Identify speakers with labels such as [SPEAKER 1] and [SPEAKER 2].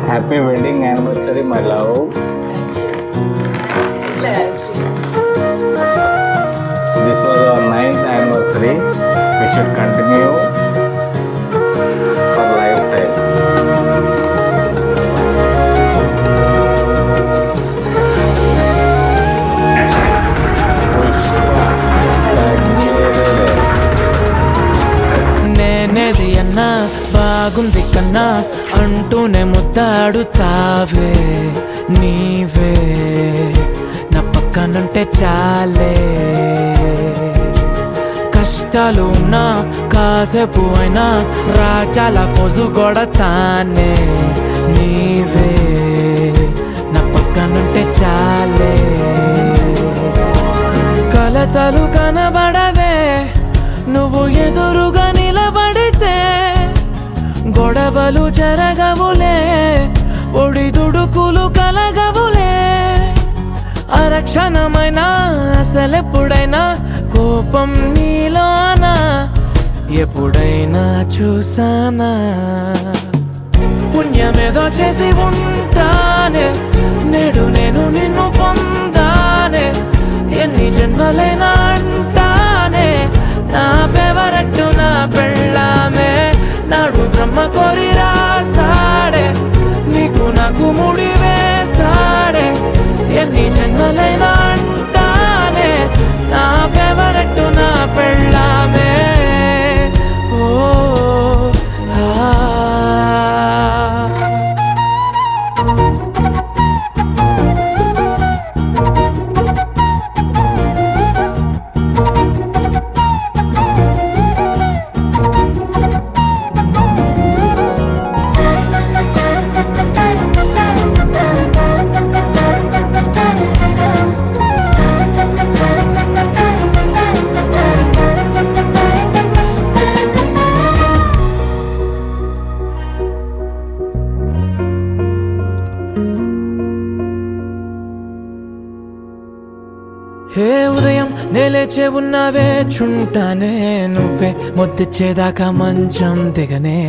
[SPEAKER 1] Happy wedding anniversary my love. This was our 9th anniversary. We should continue for lifetime.
[SPEAKER 2] నేనేది అన్నా బాగుంది కన్నా అంటూనే ముద్దాడుతావే నీవే నా పక్కనుంటే చాలే. కష్టాలు ఉన్నా కాసేపు అయినా రాజాల ఫోజు కొడతానే నీవే నా పక్కనుంటే చాలే. కలతలు కనబడవే నువ్వు ఎదురుగా నిలబడితే, గొడవలు జరగవులే ఒడిదుడుకులు కలగవులే. అరక్షణమైన అసలెప్పుడైనా కోపం నీలోనా ఎప్పుడైనా చూసానా? పుణ్యమేదో చేసి ఉంటానే నేడు నేను నిన్ను పొందానే. ఎన్ని జన్మలైనా అంటానే నా ఫేవరెట్ నా పెళ్ళామే. నాడు బ్రహ్మ కోరి రాసాడే నీకు నాకు ముడి వేసాడే. ఎన్ని జన్మలైనా అంటానే నా ఫేవరెట్ నా పెళ్ళామే. ఓ హే ఉదయం నేలేచే ఉన్నావే చుంటానే నువ్వే ముద్దిచ్చేదాకా మంచం దిగనే.